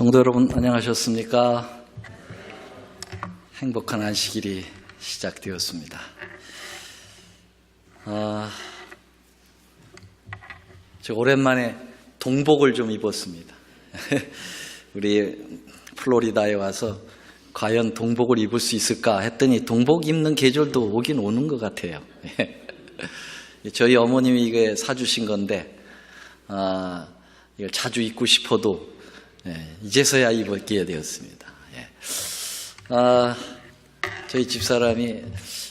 성도 여러분 안녕하셨습니까? 행복한 안식일이 시작되었습니다. 제가 오랜만에 동복을 좀 입었습니다. 우리 플로리다에 와서 과연 동복을 입을 수 있을까 했더니 동복 입는 계절도 오긴 오는 것 같아요. 저희 어머님이 이게 사주신 건데 이걸 자주 입고 싶어도 이제서야 입게 되었습니다. 저희 집사람이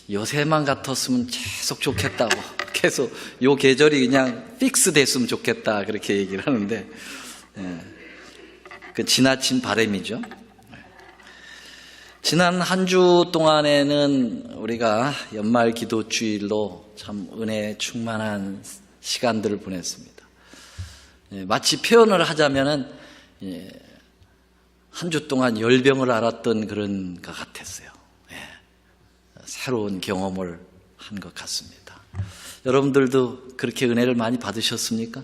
요새만 같았으면 계속 좋겠다고, 계속 요 계절이 그냥 픽스 됐으면 좋겠다 그렇게 얘기를 하는데 그 지나친 바람이죠. 지난 한 주 동안에는 우리가 연말 기도 주일로 참 은혜 충만한 시간들을 보냈습니다. 마치 표현을 하자면은 한 주 동안 열병을 앓았던 그런 것 같았어요. 새로운 경험을 한 것 같습니다. 여러분들도 그렇게 은혜를 많이 받으셨습니까?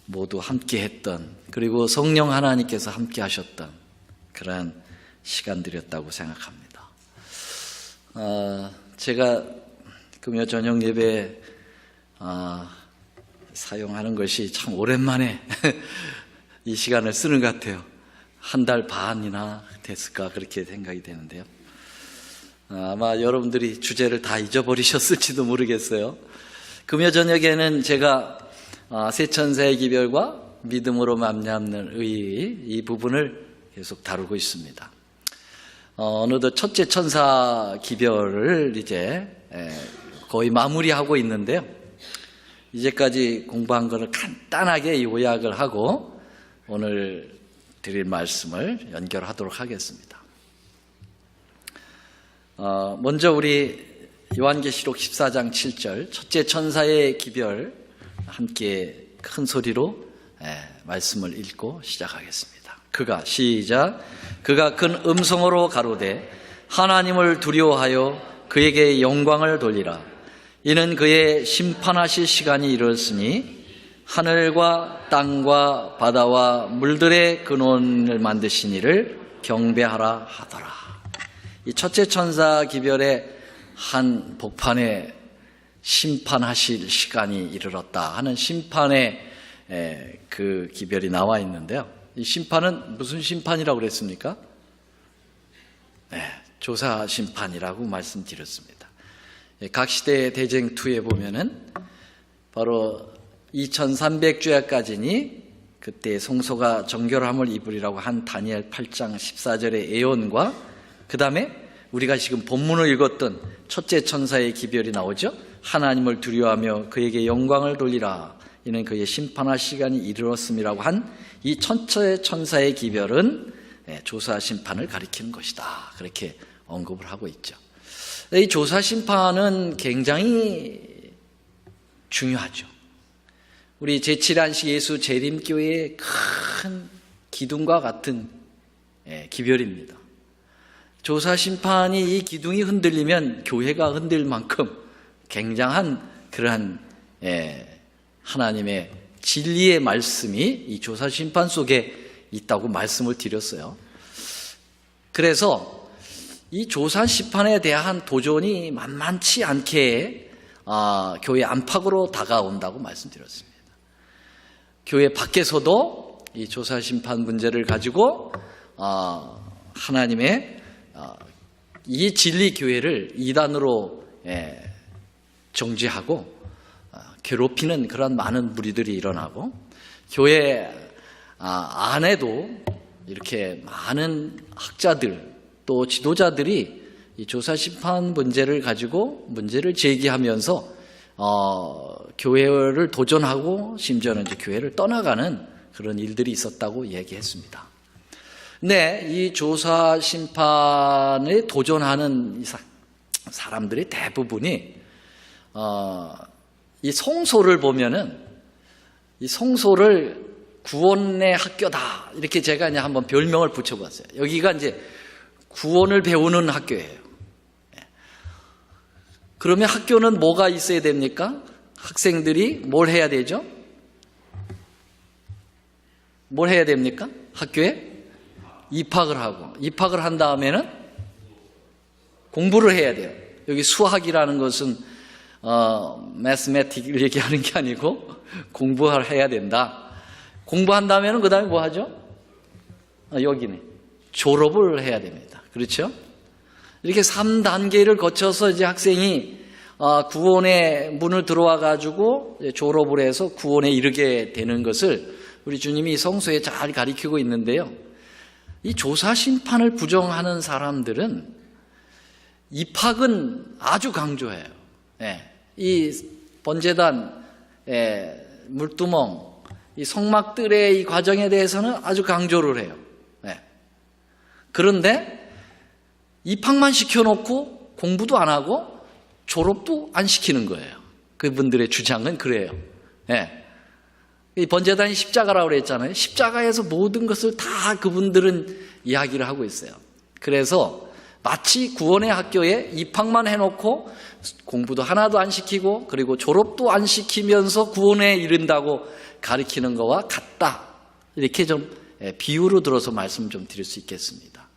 모두 함께 했던, 그리고 성령 하나님께서 함께 하셨던 그러한 시간들이었다고 생각합니다. 제가 금요 저녁 예배 사용하는 것이 참 오랜만에 이 시간을 쓰는 것 같아요. 한 달 반이나 됐을까 그렇게 생각이 되는데요. 아마 여러분들이 주제를 다 잊어버리셨을지도 모르겠어요. 금요 저녁에는 제가 새 천사의 기별과 믿음으로 맘잡는 의의 이 부분을 계속 다루고 있습니다. 어느덧 첫째 천사 기별을 이제 거의 마무리하고 있는데요. 이제까지 공부한 것을 간단하게 요약을 하고 오늘 드릴 말씀을 연결하도록 하겠습니다. 먼저 우리 요한계시록 14장 7절 첫째 천사의 기별 함께 큰 소리로 말씀을 읽고 시작하겠습니다. 그가 큰 음성으로 가로되 하나님을 두려워하여 그에게 영광을 돌리라. 이는 그의 심판하실 시간이 이르렀으니 하늘과 땅과 바다와 물들의 근원을 만드신 이를 경배하라 하더라. 이 첫째 천사 기별의 한 복판에 심판하실 시간이 이르렀다 하는 심판의 그 기별이 나와 있는데요. 이 심판은 무슨 심판이라고 그랬습니까? 조사 심판이라고 말씀드렸습니다. 각 시대의 대쟁투에 보면은 바로 2300주야까지니 그때 성소가 정결함을 입으리라고 한 다니엘 8장 14절의 예언과 그 다음에 우리가 지금 본문을 읽었던 첫째 천사의 기별이 나오죠. 하나님을 두려워하며 그에게 영광을 돌리라. 이는 그의 심판할 시간이 이르렀음이라고 한 이 첫째 천사의 기별은 조사 심판을 가리키는 것이다. 그렇게 언급을 하고 있죠. 이 조사 심판은 굉장히 중요하죠. 우리 제7안식 예수 재림교회의 큰 기둥과 같은 기별입니다. 조사 심판이 이 기둥이 흔들리면 교회가 흔들 만큼 굉장한 그러한 하나님의 진리의 말씀이 이 조사 심판 속에 있다고 말씀을 드렸어요. 그래서 이 조사 심판에 대한 도전이 만만치 않게 교회 안팎으로 다가온다고 말씀드렸습니다. 교회 밖에서도 이 조사 심판 문제를 가지고 하나님의 이 진리 교회를 이단으로 정죄하고 괴롭히는 그런 많은 무리들이 일어나고 교회 안에도 이렇게 많은 학자들 또 지도자들이 이 조사 심판 문제를 가지고 문제를 제기하면서 교회를 도전하고 심지어는 이제 교회를 떠나가는 그런 일들이 있었다고 얘기했습니다. 근데 이 조사 심판에 도전하는 사람들이 대부분이 이 성소를 보면은 이 성소를 구원의 학교다 이렇게 제가 이제 한번 별명을 붙여봤어요. 여기가 이제 구원을 배우는 학교예요. 그러면 학교는 뭐가 있어야 됩니까? 학생들이 뭘 해야 되죠? 뭘 해야 됩니까? 학교에 입학을 하고, 입학을 한 다음에는 공부를 해야 돼요. 여기 수학이라는 것은 매스매틱을 얘기하는 게 아니고 공부를 해야 된다. 공부한 다음에는 그 다음에 뭐 하죠? 여기네. 졸업을 해야 됩니다. 그렇죠? 이렇게 3단계를 거쳐서 이제 학생이 구원의 문을 들어와 가지고 졸업을 해서 구원에 이르게 되는 것을 우리 주님이 성서에 잘 가리키고 있는데요. 이 조사 심판을 부정하는 사람들은 입학은 아주 강조해요. 이 번제단, 물두멍, 이 성막들의 이 과정에 대해서는 아주 강조를 해요. 그런데 입학만 시켜놓고 공부도 안 하고 졸업도 안 시키는 거예요. 그분들의 주장은 그래요. 이 번제단이 십자가라고 그랬잖아요. 십자가에서 모든 것을 다 그분들은 이야기를 하고 있어요. 그래서 마치 구원의 학교에 입학만 해놓고 공부도 하나도 안 시키고 그리고 졸업도 안 시키면서 구원에 이른다고 가리키는 거와 같다. 이렇게 좀 비유로 들어서 말씀 좀 드릴 수 있겠습니다.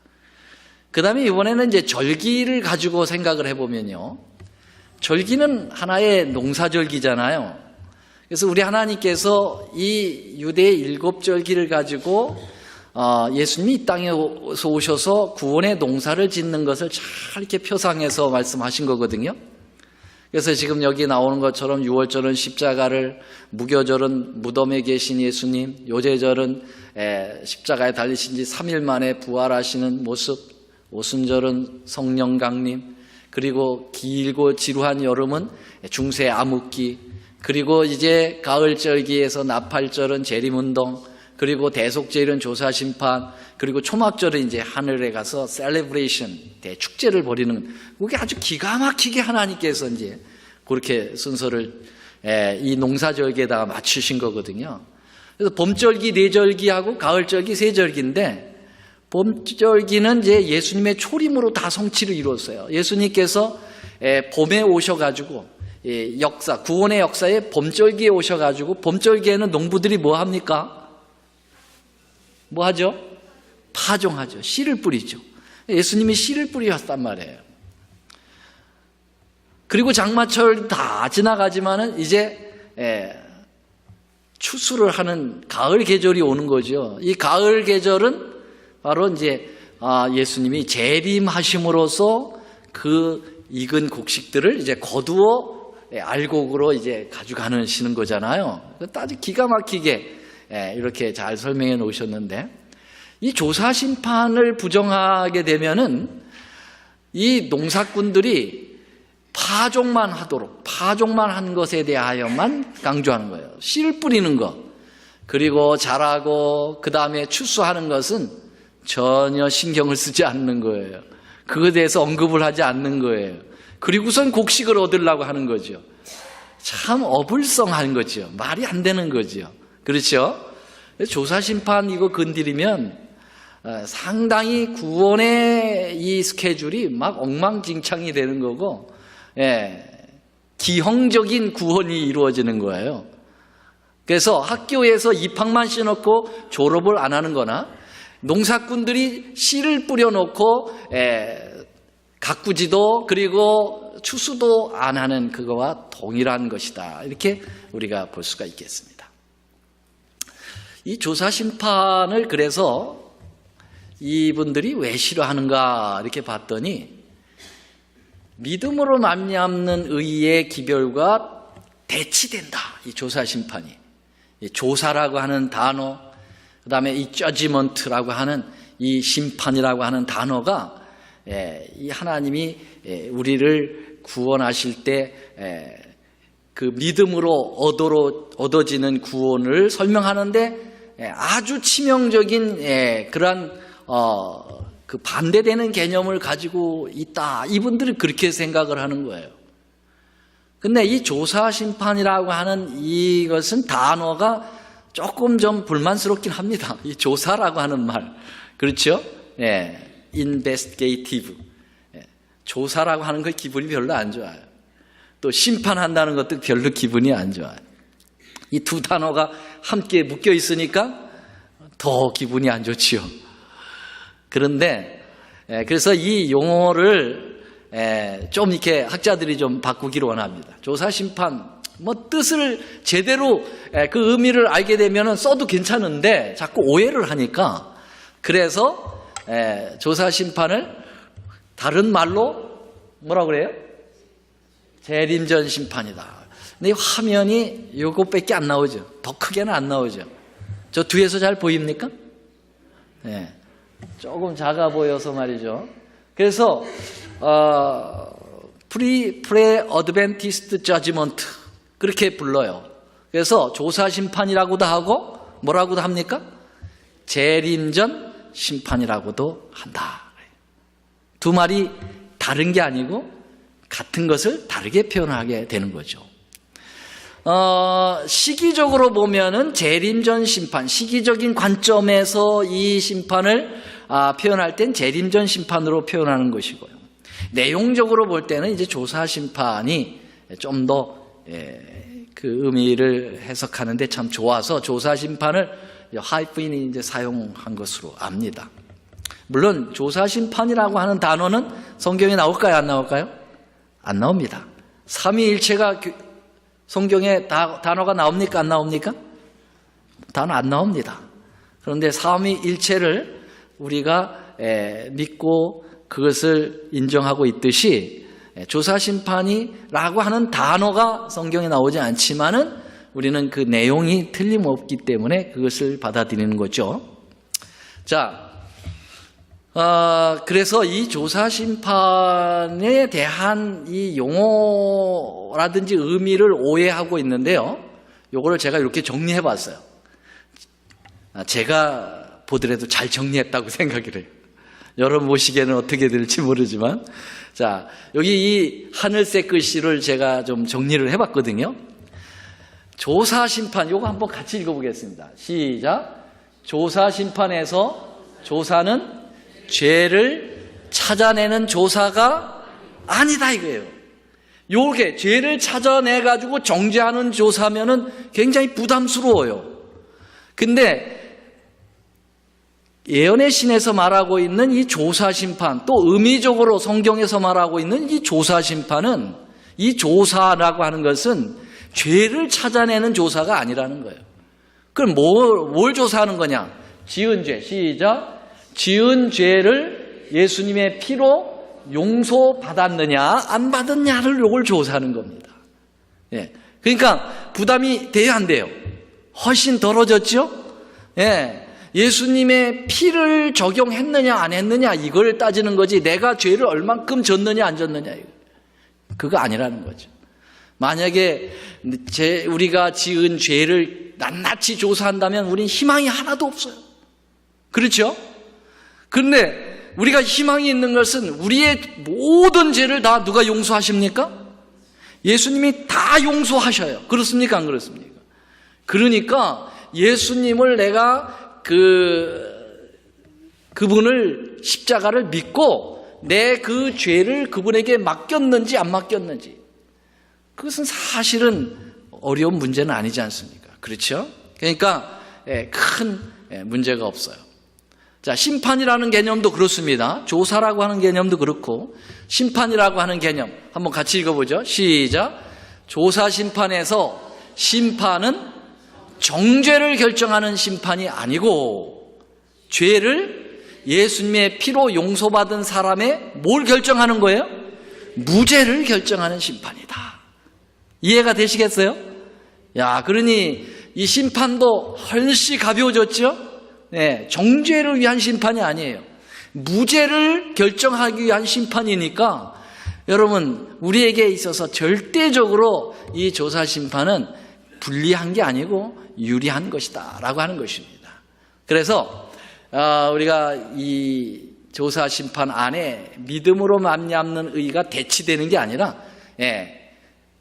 그 다음에 이번에는 이제 절기를 가지고 생각을 해보면요. 절기는 하나의 농사절기잖아요. 그래서 우리 하나님께서 이 유대의 7절기를 가지고 예수님이 이 땅에서 오셔서 구원의 농사를 짓는 것을 잘 이렇게 표상해서 말씀하신 거거든요. 그래서 지금 여기 나오는 것처럼 유월절은 십자가를, 무교절은 무덤에 계신 예수님, 요제절은 십자가에 달리신 지 3일 만에 부활하시는 모습, 오순절은 성령 강림, 그리고 길고 지루한 여름은 중세 암흑기, 그리고 이제 가을절기에서 나팔절은 재림운동, 그리고 대속절은 조사심판, 그리고 초막절은 이제 하늘에 가서 셀레브레이션, 대축제를 벌이는, 그게 아주 기가 막히게 하나님께서 이제 그렇게 순서를 이 농사절기에다가 맞추신 거거든요. 그래서 봄절기 4절기하고 가을절기 3절기인데, 봄절기는 이제 예수님의 초림으로 다 성취를 이루었어요. 예수님께서 봄에 오셔가지고 역사, 구원의 역사에 봄절기에 오셔가지고, 봄절기에는 농부들이 뭐 합니까? 뭐 하죠? 파종하죠. 씨를 뿌리죠. 예수님이 씨를 뿌리셨단 말이에요. 그리고 장마철 다 지나가지만은 이제 추수를 하는 가을 계절이 오는 거죠. 이 가을 계절은 바로 이제 예수님이 재림하심으로써 그 익은 곡식들을 이제 거두어 알곡으로 이제 가져가시는 거잖아요. 아주 기가 막히게 이렇게 잘 설명해 놓으셨는데, 이 조사 심판을 부정하게 되면은 이 농사꾼들이 파종만 하도록, 파종만 한 것에 대하여만 강조하는 거예요. 씨를 뿌리는 것, 그리고 자라고 그 다음에 추수하는 것은 전혀 신경을 쓰지 않는 거예요. 그거에 대해서 언급을 하지 않는 거예요. 그리고선 곡식을 얻으려고 하는 거죠. 참 어불성한 거죠. 말이 안 되는 거죠. 그렇죠? 조사심판 이거 건드리면 상당히 구원의 이 스케줄이 막 엉망진창이 되는 거고, 기형적인 구원이 이루어지는 거예요. 그래서 학교에서 입학만 시켜놓고 졸업을 안 하는 거나, 농사꾼들이 씨를 뿌려놓고 가꾸지도 그리고 추수도 안 하는 그거와 동일한 것이다. 이렇게 우리가 볼 수가 있겠습니다. 이 조사심판을 그래서 이분들이 왜 싫어하는가 이렇게 봤더니, 믿음으로 말미암는 의의 기별과 대치된다. 이 조사심판이. 이 조사라고 하는 단어, 그 다음에 이 저지먼트라고 하는 이 심판이라고 하는 단어가 이 하나님이 우리를 구원하실 때 그 믿음으로 얻어지는 구원을 설명하는데 아주 치명적인 그러한 그 반대되는 개념을 가지고 있다. 이분들은 그렇게 생각을 하는 거예요. 근데 이 조사 심판이라고 하는 이것은 단어가 조금 좀 불만스럽긴 합니다. 이 조사라고 하는 말. 그렇죠? investigative. 조사라고 하는 거 기분이 별로 안 좋아요. 또 심판한다는 것도 별로 기분이 안 좋아요. 이 두 단어가 함께 묶여 있으니까 더 기분이 안 좋지요. 그런데 그래서 이 용어를 좀 이렇게 학자들이 좀 바꾸기를 원합니다. 조사 심판 뭐 뜻을 제대로 그 의미를 알게 되면 써도 괜찮은데 자꾸 오해를 하니까 그래서 조사 심판을 다른 말로 뭐라고 그래요? 재림전 심판이다. 근데 화면이 요것밖에 안 나오죠. 더 크게는 안 나오죠. 저 뒤에서 잘 보입니까? 네. 조금 작아 보여서 말이죠. 그래서 pre-adventist judgment 그렇게 불러요. 그래서 조사 심판이라고도 하고 뭐라고도 합니까? 재림전 심판이라고도 한다. 두 말이 다른 게 아니고 같은 것을 다르게 표현하게 되는 거죠. 시기적으로 보면은 재림전 심판, 시기적인 관점에서 이 심판을 표현할 땐 재림전 심판으로 표현하는 것이고요. 내용적으로 볼 때는 이제 조사 심판이 좀 더 그 의미를 해석하는데 참 좋아서 조사 심판을 하이프인이 이제 사용한 것으로 압니다. 물론 조사 심판이라고 하는 단어는 성경에 나올까요? 안 나올까요? 안 나옵니다. 삼위일체가 성경에 단어가 나옵니까? 안 나옵니까? 단어 안 나옵니다. 그런데 삼위일체를 우리가 믿고 그것을 인정하고 있듯이 조사심판이라고 하는 단어가 성경에 나오지 않지만은 우리는 그 내용이 틀림없기 때문에 그것을 받아들이는 거죠. 자, 그래서 이 조사심판에 대한 이 용어라든지 의미를 오해하고 있는데요. 요거를 제가 이렇게 정리해 봤어요. 제가 보더라도 잘 정리했다고 생각을 해요. 여러분 보시기에는 어떻게 될지 모르지만. 자, 여기 이 하늘색 글씨를 제가 좀 정리를 해 봤거든요. 조사심판, 요거 한번 같이 읽어보겠습니다. 시작. 조사심판에서 조사는 죄를 찾아내는 조사가 아니다 이거예요. 요게 죄를 찾아내가지고 정죄하는 조사면은 굉장히 부담스러워요. 근데 예언의 신에서 말하고 있는 이 조사심판, 또 의미적으로 성경에서 말하고 있는 이 조사심판은, 이 조사라고 하는 것은 죄를 찾아내는 조사가 아니라는 거예요. 그럼 뭘 조사하는 거냐? 지은 죄, 시작. 지은 죄를 예수님의 피로 용서받았느냐 안 받았냐를 요걸 조사하는 겁니다. 예. 그러니까 부담이 돼야 안 돼요? 훨씬 덜어졌죠? 예. 예수님의 피를 적용했느냐 안 했느냐 이걸 따지는 거지 내가 죄를 얼만큼 졌느냐 안 졌느냐 그거 아니라는 거죠. 만약에 우리가 지은 죄를 낱낱이 조사한다면 우리는 희망이 하나도 없어요. 그렇죠? 그런데 우리가 희망이 있는 것은 우리의 모든 죄를 다 누가 용서하십니까? 예수님이 다 용서하셔요. 그렇습니까? 안 그렇습니까? 그러니까 예수님을 내가 그분을 십자가를 믿고 내 그 죄를 그분에게 맡겼는지 안 맡겼는지 그것은 사실은 어려운 문제는 아니지 않습니까? 그렇죠? 그러니까 큰 문제가 없어요. 자, 심판이라는 개념도 그렇습니다. 조사라고 하는 개념도 그렇고 심판이라고 하는 개념 한번 같이 읽어보죠. 시작. 조사 심판에서 심판은 정죄를 결정하는 심판이 아니고 죄를 예수님의 피로 용서받은 사람의 뭘 결정하는 거예요? 무죄를 결정하는 심판이다. 이해가 되시겠어요? 야, 그러니 이 심판도 훨씬 가벼워졌죠? 네, 정죄를 위한 심판이 아니에요. 무죄를 결정하기 위한 심판이니까 여러분 우리에게 있어서 절대적으로 이 조사 심판은 불리한 게 아니고 유리한 것이다 라고 하는 것입니다. 그래서 우리가 이 조사 심판 안에 믿음으로 말미암는 의가 대치되는 게 아니라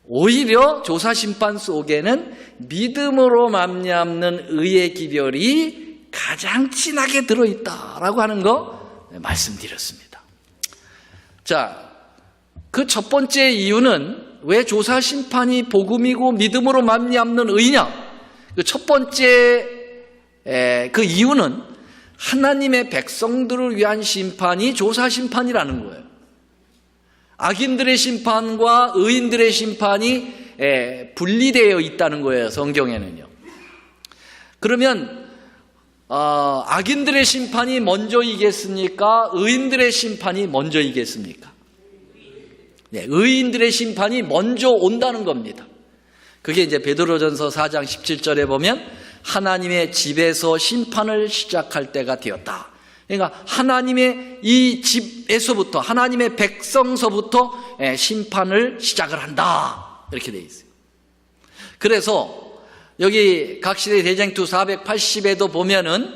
오히려 조사 심판 속에는 믿음으로 말미암는 의의 기별이 가장 진하게 들어있다라고 하는 거 말씀드렸습니다. 자, 그 첫 번째 이유는 왜 조사 심판이 복음이고 믿음으로 말미암는 의냐? 그 첫 번째 그 이유는 하나님의 백성들을 위한 심판이 조사심판이라는 거예요. 악인들의 심판과 의인들의 심판이 분리되어 있다는 거예요, 성경에는요. 그러면 악인들의 심판이 먼저 이겠습니까? 의인들의 심판이 먼저 이겠습니까? 네, 의인들의 심판이 먼저 온다는 겁니다. 그게 이제 베드로전서 4장 17절에 보면 하나님의 집에서 심판을 시작할 때가 되었다. 그러니까 하나님의 이 집에서부터, 하나님의 백성서부터 심판을 시작을 한다, 이렇게 되어 있어요. 그래서 여기 각시대 대쟁투 480에도 보면은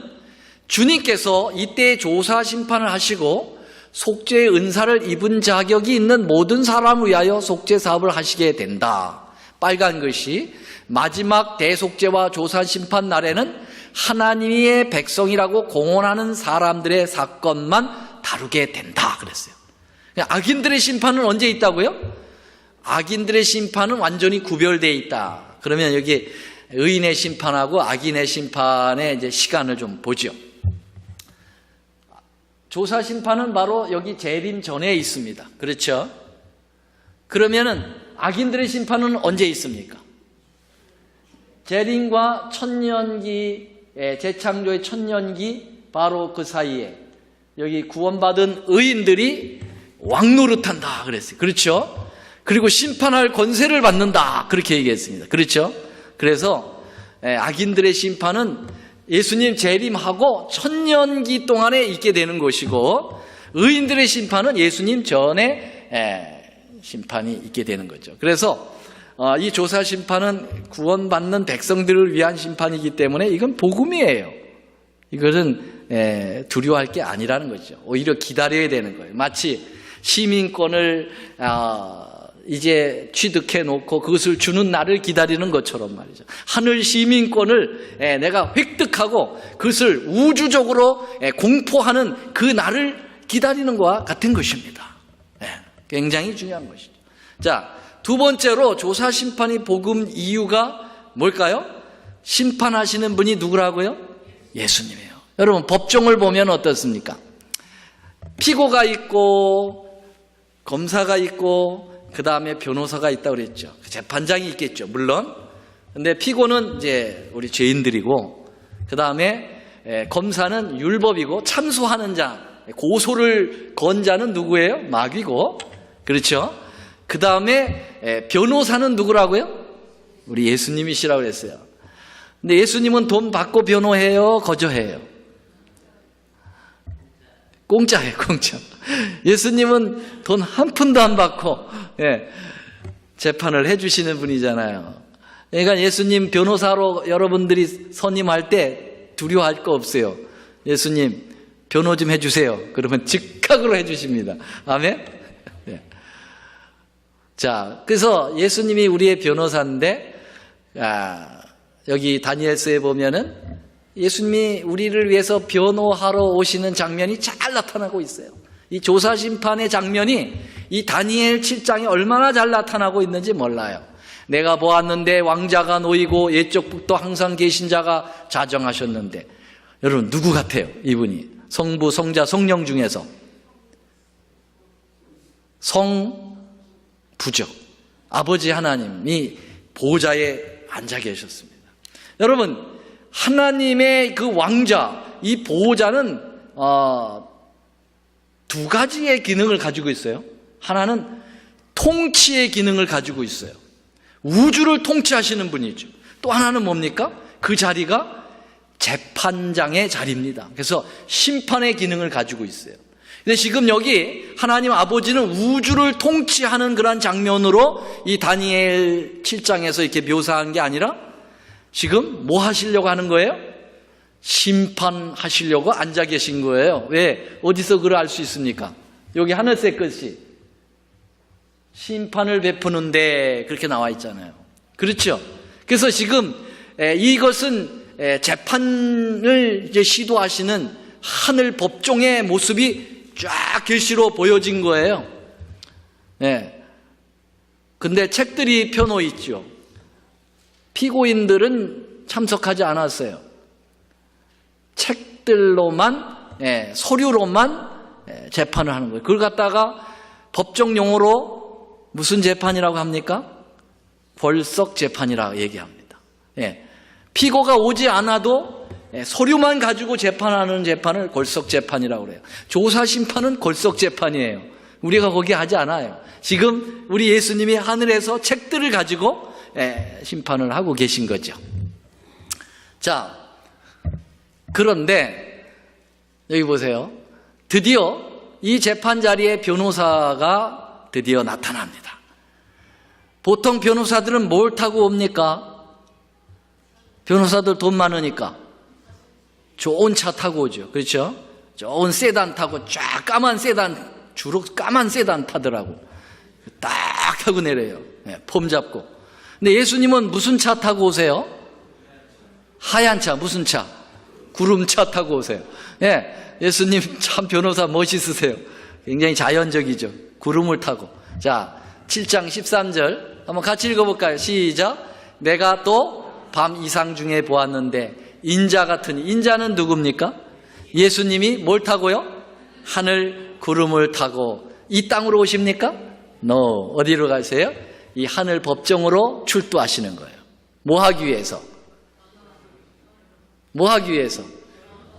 주님께서 이때 조사 심판을 하시고 속죄의 은사를 입은 자격이 있는 모든 사람을 위하여 속죄 사업을 하시게 된다. 빨간 글씨, 마지막 대속죄와 조사 심판 날에는 하나님의 백성이라고 공언하는 사람들의 사건만 다루게 된다 그랬어요. 악인들의 심판은 언제 있다고요? 악인들의 심판은 완전히 구별되어 있다. 그러면 여기 의인의 심판하고 악인의 심판의 이제 시간을 좀 보죠. 조사 심판은 바로 여기 재림 전에 있습니다. 그렇죠? 그러면은 악인들의 심판은 언제 있습니까? 재림과 천년기, 재창조의 천년기, 바로 그 사이에 여기 구원받은 의인들이 왕노릇한다 그랬어요. 그렇죠? 그리고 심판할 권세를 받는다, 그렇게 얘기했습니다. 그렇죠? 그래서 악인들의 심판은 예수님 재림하고 천년기 동안에 있게 되는 것이고, 의인들의 심판은 예수님 전에 심판이 있게 되는 거죠. 그래서 이 조사 심판은 구원받는 백성들을 위한 심판이기 때문에 이건 복음이에요. 이것은 두려워할 게 아니라는 거죠. 오히려 기다려야 되는 거예요. 마치 시민권을 이제 취득해 놓고 그것을 주는 날을 기다리는 것처럼 말이죠. 하늘 시민권을 내가 획득하고 그것을 우주적으로 공포하는 그 날을 기다리는 것과 같은 것입니다. 굉장히 중요한 것이죠. 자, 두 번째로 조사 심판이 복음 이유가 뭘까요? 심판하시는 분이 누구라고요? 예수님이에요. 여러분, 법정을 보면 어떻습니까? 피고가 있고 검사가 있고 그 다음에 변호사가 있다고 그랬죠. 재판장이 있겠죠, 물론. 근데 피고는 이제 우리 죄인들이고, 그 다음에 검사는 율법이고, 참소하는 자, 고소를 건 자는 누구예요? 마귀고, 그렇죠? 그 다음에 변호사는 누구라고요? 우리 예수님이시라고 그랬어요. 근데 예수님은 돈 받고 변호해요, 거저해요? 공짜예요, 공짜. 예수님은 돈 한 푼도 안 받고 재판을 해주시는 분이잖아요. 그러니까 예수님 변호사로 여러분들이 선임할 때 두려워할 거 없어요. 예수님 변호 좀 해주세요. 그러면 즉각으로 해주십니다. 아멘? 네. 자, 그래서 예수님이 우리의 변호사인데, 여기 다니엘서에 보면은 예수님이 우리를 위해서 변호하러 오시는 장면이 잘 나타나고 있어요. 이 조사심판의 장면이 이 다니엘 7장에 얼마나 잘 나타나고 있는지 몰라요. 내가 보았는데 왕자가 놓이고 옛적 북도 항상 계신 자가 자정하셨는데, 여러분 누구 같아요? 이분이 성부, 성자, 성령 중에서 성부죠. 아버지 하나님이 보좌에 앉아 계셨습니다. 여러분, 하나님의 그 왕자, 이 보호자는 두 가지의 기능을 가지고 있어요. 하나는 통치의 기능을 가지고 있어요. 우주를 통치하시는 분이죠. 또 하나는 뭡니까? 그 자리가 재판장의 자리입니다. 그래서 심판의 기능을 가지고 있어요. 근데 지금 여기 하나님 아버지는 우주를 통치하는 그런 장면으로 이 다니엘 7장에서 이렇게 묘사한 게 아니라 지금 뭐 하시려고 하는 거예요? 심판하시려고 앉아 계신 거예요. 왜? 어디서 그걸 알 수 있습니까? 여기 하늘색 글씨 심판을 베푸는데 그렇게 나와 있잖아요. 그렇죠? 그래서 지금 이것은 재판을 이제 시도하시는 하늘 법정의 모습이 쫙 글씨로 보여진 거예요. 근데 책들이 펴놓여 있죠. 피고인들은 참석하지 않았어요. 책들로만, 서류로만 재판을 하는 거예요. 그걸 갖다가 법정 용어로 무슨 재판이라고 합니까? 골석 재판이라고 얘기합니다. 피고가 오지 않아도 서류만 가지고 재판하는 재판을 골석 재판이라고 그래요. 조사 심판은 골석 재판이에요. 우리가 거기 하지 않아요. 지금 우리 예수님이 하늘에서 책들을 가지고 심판을 하고 계신 거죠. 자, 그런데 여기 보세요. 드디어 이 재판 자리에 변호사가 드디어 나타납니다. 보통 변호사들은 뭘 타고 옵니까? 변호사들 돈 많으니까 좋은 차 타고 오죠. 그렇죠? 좋은 세단 타고 쫙 까만 세단, 주로 까만 세단 타더라고. 딱 타고 내려요. 폼 잡고. 근데 예수님은 무슨 차 타고 오세요? 하얀 차, 무슨 차? 구름차 타고 오세요. 예수님 참 변호사 멋있으세요. 굉장히 자연적이죠. 구름을 타고. 자, 7장 13절 한번 같이 읽어볼까요? 시작. 내가 또 밤 이상 중에 보았는데 인자 같으니, 인자는 누굽니까? 예수님이 뭘 타고요? 하늘 구름을 타고 이 땅으로 오십니까? No. 어디로 가세요? 이 하늘 법정으로 출두하시는 거예요. 뭐 하기 위해서? 뭐 하기 위해서?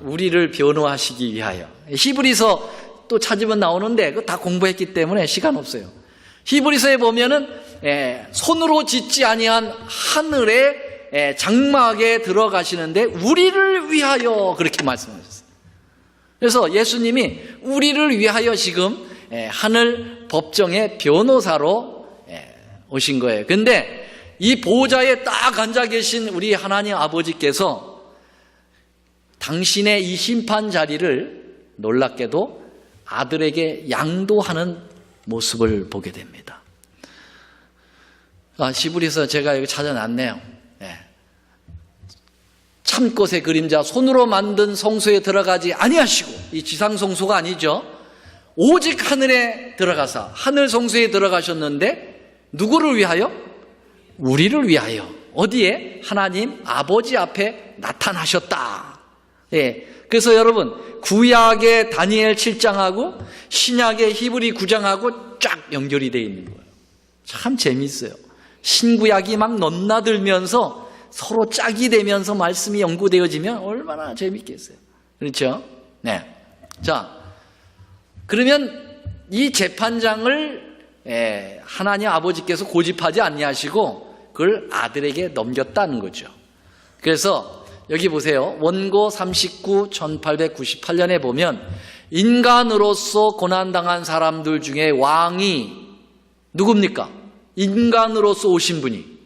우리를 변호하시기 위하여. 히브리서 또 찾으면 나오는데 그거 다 공부했기 때문에 시간 없어요. 히브리서에 보면은 손으로 짓지 아니한 하늘의 장막에 들어가시는데 우리를 위하여 그렇게 말씀하셨어요. 그래서 예수님이 우리를 위하여 지금 하늘 법정의 변호사로 오신 거예요. 근데 이 보좌에 딱 앉아 계신 우리 하나님 아버지께서 당신의 이 심판 자리를 놀랍게도 아들에게 양도하는 모습을 보게 됩니다. 히브리서 제가 여기 찾아놨네요. 참꽃의 그림자, 손으로 만든 성소에 들어가지 아니하시고, 이 지상 성소가 아니죠. 오직 하늘에 들어가사 하늘 성소에 들어가셨는데 누구를 위하여? 우리를 위하여. 어디에? 하나님 아버지 앞에 나타나셨다. 그래서 여러분, 구약의 다니엘 7장하고 신약의 히브리 9장하고 쫙 연결이 되어 있는 거예요. 참 재미있어요. 신구약이 막 넘나들면서 서로 짝이 되면서 말씀이 연구되어지면 얼마나 재미있겠어요. 그렇죠? 네. 자, 그러면 이 재판장을 하나님 아버지께서 고집하지 아니하시고 그걸 아들에게 넘겼다는 거죠. 그래서 여기 보세요. 원고 39 1898년에 보면 인간으로서 고난당한 사람들 중에 왕이 누굽니까? 인간으로서 오신 분이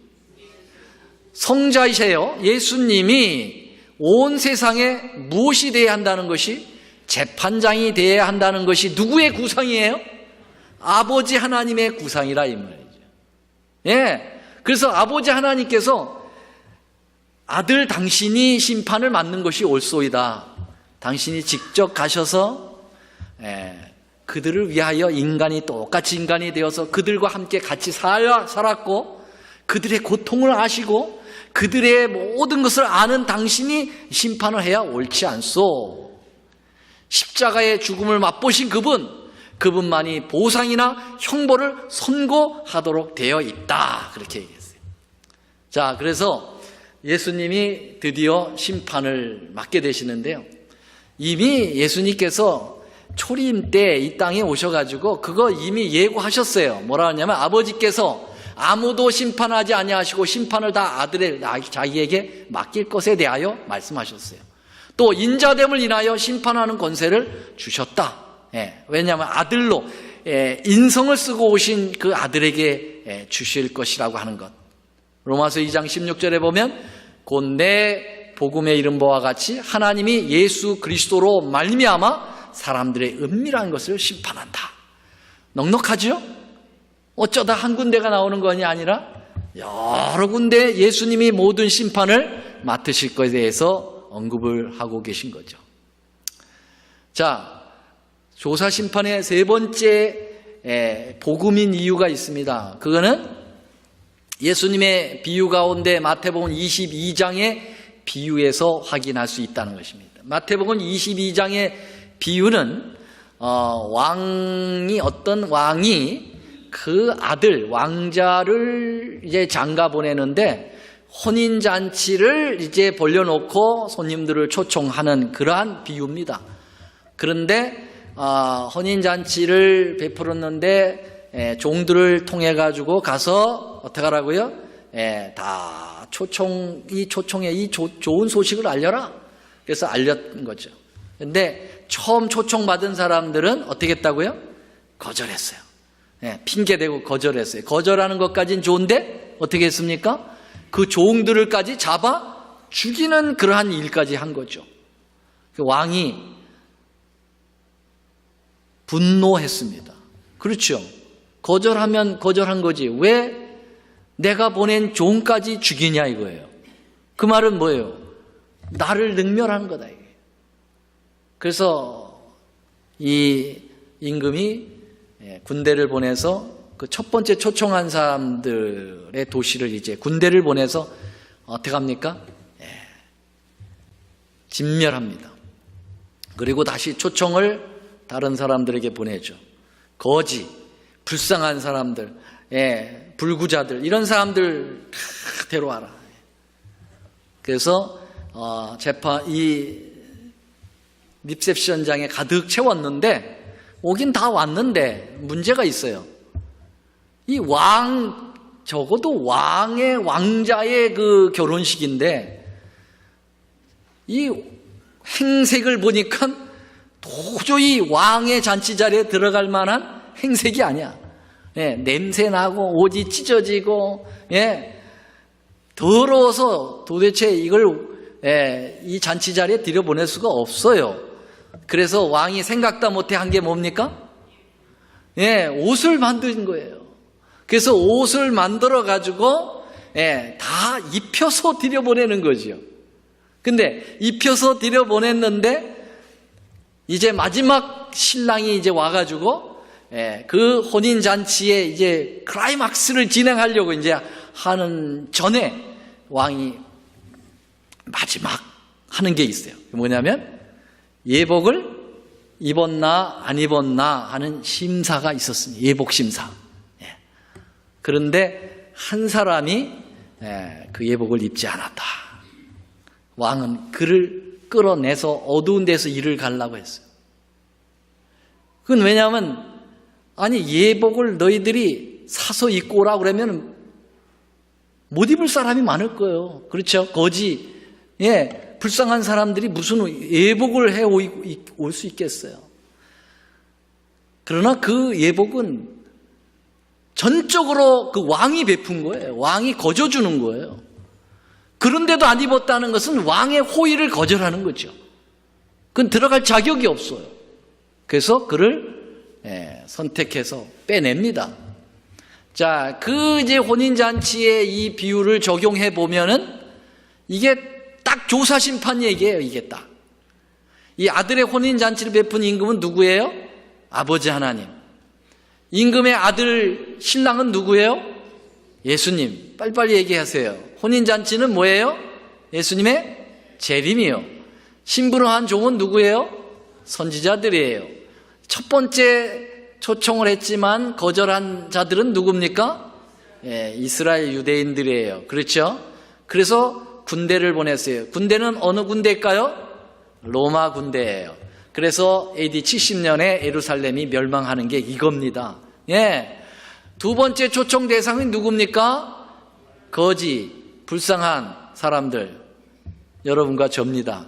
성자이세요. 예수님이 온 세상에 무엇이 되어야 한다는 것이, 재판장이 되어야 한다는 것이 누구의 구상이에요? 아버지 하나님의 구상이라 이 말이죠. 그래서 아버지 하나님께서 아들 당신이 심판을 맡는 것이 옳소이다. 당신이 직접 가셔서 그들을 위하여 인간이 똑같이 인간이 되어서 그들과 함께 같이 살았고 그들의 고통을 아시고 그들의 모든 것을 아는 당신이 심판을 해야 옳지 않소. 십자가의 죽음을 맛보신 그분만이 보상이나 형벌을 선고하도록 되어 있다. 그렇게 얘기했어요. 자, 그래서 예수님이 드디어 심판을 맡게 되시는데요. 이미 예수님께서 초림 때 이 땅에 오셔가지고 그거 이미 예고하셨어요. 뭐라 하냐면 아버지께서 아무도 심판하지 아니하시고 심판을 다 아들의 자기에게 맡길 것에 대하여 말씀하셨어요. 또 인자됨을 인하여 심판하는 권세를 주셨다. 왜냐하면 아들로 인성을 쓰고 오신 그 아들에게 주실 것이라고 하는 것. 로마서 2장 16절에 보면 곧 내 복음의 이름 바와 같이 하나님이 예수 그리스도로 말미암아 사람들의 은밀한 것을 심판한다. 넉넉하죠? 어쩌다 한 군데가 나오는 것이 아니라 여러 군데 예수님이 모든 심판을 맡으실 것에 대해서 언급을 하고 계신 거죠. 자, 조사 심판의 세 번째 복음인 이유가 있습니다. 그거는 예수님의 비유 가운데 마태복음 22장의 비유에서 확인할 수 있다는 것입니다. 마태복음 22장의 비유는 어떤 왕이 그 아들 왕자를 이제 장가 보내는데 혼인 잔치를 이제 벌려놓고 손님들을 초청하는 그러한 비유입니다. 그런데 혼인 잔치를 베풀었는데 종들을 통해 가지고 가서 어떻게 하라고요? 다 초청에 이 좋은 소식을 알려라. 그래서 알렸던 거죠. 근데 처음 초청받은 사람들은 어떻게 했다고요? 거절했어요. 핑계대고 거절했어요. 거절하는 것까지는 좋은데 어떻게 했습니까? 그 종들을까지 잡아 죽이는 그러한 일까지 한 거죠. 왕이 분노했습니다. 그렇죠. 거절하면 거절한 거지. 왜 내가 보낸 종까지 죽이냐 이거예요. 그 말은 뭐예요? 나를 능멸하는 거다 이게. 그래서 이 임금이 군대를 보내서 그 첫 번째 초청한 사람들의 도시를 이제 군대를 보내서 어떻게 합니까? 진멸합니다. 그리고 다시 초청을 다른 사람들에게 보내죠. 거지, 불쌍한 사람들, 불구자들 이런 사람들 다 데려와라. 그래서 이 리셉션장에 가득 채웠는데 오긴 다 왔는데 문제가 있어요. 이 적어도 왕자의 그 결혼식인데 이 행색을 보니까 도저히 왕의 잔치 자리에 들어갈 만한 행색이 아니야. 냄새 나고 옷이 찢어지고 더러워서 도대체 이걸 이 잔치 자리에 들여보낼 수가 없어요. 그래서 왕이 생각도 못해 한 게 뭡니까? 옷을 만든 거예요. 그래서 옷을 만들어 가지고 다 입혀서 들여보내는 거죠. 근데 입혀서 들여보냈는데 이제 마지막 신랑이 이제 와가지고 그 혼인 잔치에 이제 클라이막스를 진행하려고 이제 하는 전에 왕이 마지막 하는 게 있어요. 뭐냐면 예복을 입었나 안 입었나 하는 심사가 있었습니다. 예복 심사. 그런데 한 사람이 그 예복을 입지 않았다. 왕은 그를 끌어내서 어두운 데서 이를 가려고 했어요. 그건 왜냐하면 예복을 너희들이 사서 입고 오라 그러면 못 입을 사람이 많을 거예요. 그렇죠? 거지, 불쌍한 사람들이 무슨 예복을 해 올 수 있겠어요. 그러나 그 예복은 전적으로 그 왕이 베푼 거예요. 왕이 거저주는 거예요. 그런데도 안 입었다는 것은 왕의 호의를 거절하는 거죠. 그건 들어갈 자격이 없어요. 그래서 그를 선택해서 빼냅니다. 자, 그 이제 혼인잔치의 이 비유를 적용해 보면은 이게 딱 조사심판 얘기예요, 이게 딱. 이 아들의 혼인잔치를 베푼 임금은 누구예요? 아버지 하나님. 임금의 아들 신랑은 누구예요? 예수님. 빨리빨리 얘기하세요. 혼인잔치는 뭐예요? 예수님의 재림이요. 심부름 한 종은 누구예요? 선지자들이에요. 첫 번째 초청을 했지만 거절한 자들은 누굽니까? 이스라엘 유대인들이에요. 그렇죠? 그래서 군대를 보냈어요. 군대는 어느 군대일까요? 로마 군대예요. 그래서 AD 70년에 예루살렘이 멸망하는 게 이겁니다. 두 번째 초청 대상은 누굽니까? 거지, 불쌍한 사람들. 여러분과 저입니다.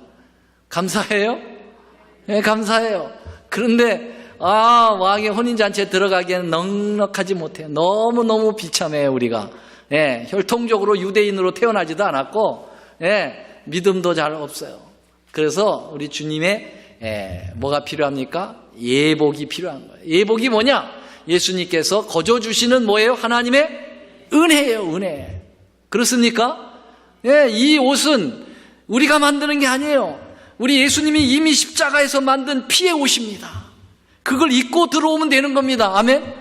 감사해요? 감사해요. 그런데 왕의 혼인잔치에 들어가기에는 넉넉하지 못해요. 너무너무 비참해요, 우리가. 혈통적으로 유대인으로 태어나지도 않았고, 믿음도 잘 없어요. 그래서 우리 주님의 뭐가 필요합니까? 예복이 필요한 거예요. 예복이 뭐냐? 예수님께서 거저주시는 뭐예요? 하나님의 은혜예요, 은혜. 그렇습니까? 이 옷은 우리가 만드는 게 아니에요. 우리 예수님이 이미 십자가에서 만든 피의 옷입니다. 그걸 입고 들어오면 되는 겁니다. 아멘?